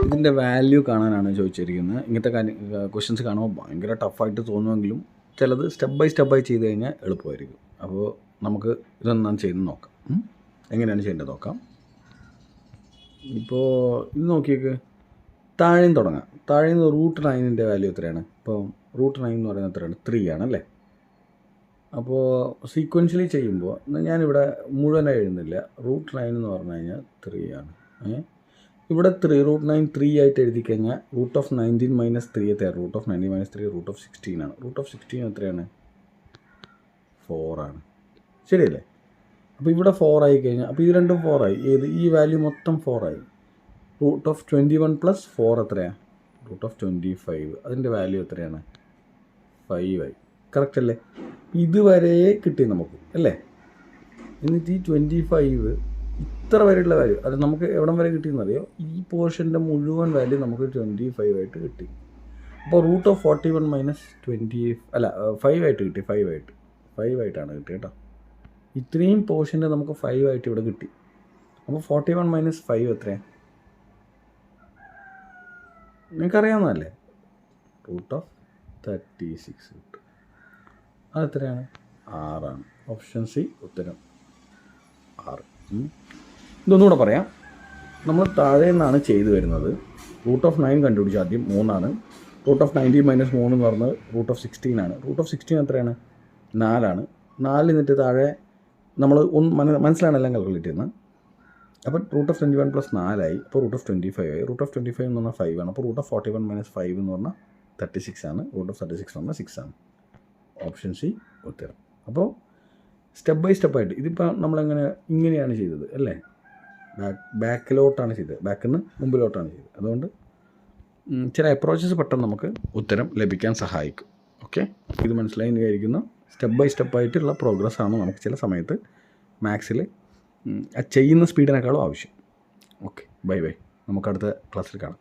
ഇതിൻ്റെ വാല്യൂ കാണാനാണ് ചോദിച്ചിരിക്കുന്നത്. ഇങ്ങനത്തെ ക്വസ്റ്റ്യൻസ് കാണുമ്പോൾ ഭയങ്കര ടഫായിട്ട് തോന്നുമെങ്കിലും ചിലത് സ്റ്റെപ്പ് ബൈ സ്റ്റെപ്പായി ചെയ്ത് കഴിഞ്ഞാൽ എളുപ്പമായിരിക്കും. അപ്പോൾ നമുക്ക് ഇതൊന്നാണ് ചെയ്ത് നോക്കാം. എങ്ങനെയാണ് ചെയ്യേണ്ടത് നോക്കാം. ഇപ്പോൾ ഇത് നോക്കിയേക്ക്, താഴേന്ന് തുടങ്ങാം. താഴേന്ന് √9 വാല്യൂ എത്രയാണ്? ഇപ്പോൾ √9 എന്ന് പറയുന്നത് എത്രയാണ്? 3 ആണല്ലേ. അപ്പോൾ സീക്വൻഷ്യലി ചെയ്യുമ്പോൾ ഞാനിവിടെ മുഴുവനായി എഴുതുന്നില്ല. √9 എന്ന് പറഞ്ഞു കഴിഞ്ഞാൽ 3 ആണ്. ഇവിടെ √9 3 ആയിട്ട് എഴുതി കഴിഞ്ഞാൽ √19 - 3 എത്രയാണ്? √19 - 3 √16 ആണ്. √16 എത്രയാണ്? 4 ആണ്. ശരിയല്ലേ? അപ്പോൾ ഇവിടെ 4 ആയി കഴിഞ്ഞാൽ, അപ്പോൾ ഇത് രണ്ടും 4 ആയി. ഏത് ഈ വാല്യൂ മൊത്തം 4 ആയി. √21 + 4 എത്രയാണ്? √25. അതിൻ്റെ വാല്യൂ എത്രയാണ്? 5 ആയി. കറക്റ്റ് അല്ലേ? ഇതുവരെ കിട്ടി നമുക്ക് അല്ലേ. എന്നിട്ട് ഈ 25 ഇത്ര വരെയുള്ള വാല്യൂ അത് നമുക്ക് എവിടം വരെ കിട്ടിയെന്നറിയോ? ഈ പോർഷൻ്റെ മുഴുവൻ വാല്യൂ നമുക്ക് 25 ആയിട്ട് കിട്ടി. അപ്പോൾ √41 - 20 അല്ല 5 ആയിട്ട് കിട്ടി. 5 ആയിട്ടാണ് കിട്ടിയത് കേട്ടോ. ഇത്രയും പോർഷൻ്റെ നമുക്ക് 5 ആയിട്ട് ഇവിടെ കിട്ടി. അപ്പോൾ 41 - 5 എത്രയാണ്? നിങ്ങൾക്കറിയാവുന്നതല്ലേ? √36 കിട്ടും. അതെത്രയാണ്? 6 ആണ്. ഓപ്ഷൻ സി ഉത്തരം 6. ഇതൊന്നുകൂടെ പറയാം. നമ്മൾ താഴെ നിന്നാണ് ചെയ്തു വരുന്നത്. √9 കണ്ടുപിടിച്ച ആദ്യം 3 ആണ്. √19 - 3 എന്ന് പറഞ്ഞത് √16 ആണ്. √16 എത്രയാണ്? 4 ആണ്. 4 എന്നിട്ട് താഴെ നമ്മൾ മനസ്സിലാണ് എല്ലാം കാൽക്കുലേറ്റ് ചെയ്യുന്നത്. അപ്പോൾ √21 + 4 ആയി. അപ്പോൾ √25 ആയി. √25 എന്ന് പറഞ്ഞാൽ 5 ആണ്. അപ്പോൾ √41 - 5 എന്ന് പറഞ്ഞാൽ 36 ആണ്. √36 എന്ന് പറഞ്ഞാൽ 6 ആണ്. ഓപ്ഷൻ സി ഉത്തരം. അപ്പോൾ സ്റ്റെപ്പ് ബൈ സ്റ്റെപ്പായിട്ട് ഇതിപ്പോൾ ഇങ്ങനെയാണ് ചെയ്തത് അല്ലേ. ബാക്കിലോട്ടാണ് ചെയ്തത്. ബാക്കിൽ നിന്ന് മുമ്പിലോട്ടാണ് ചെയ്തത്. അതുകൊണ്ട് ചില അപ്രോച്ചസ് പെട്ടെന്ന് നമുക്ക് ഉത്തരം ലഭിക്കാൻ സഹായിക്കും. ഓക്കെ, ഇത് മനസ്സിലായി എന്ന് വിചാരിക്കുന്നു. സ്റ്റെപ്പ് ബൈ സ്റ്റെപ്പായിട്ടുള്ള പ്രോഗ്രസ്സാണ് നമുക്ക് ചില സമയത്ത് മാത്സിൽ ചെയ്യുന്ന സ്പീഡിനേക്കാളും ആവശ്യം. Okay, bye. നമുക്ക് അടുത്ത ക്ലാസ്സിൽ കാണാം.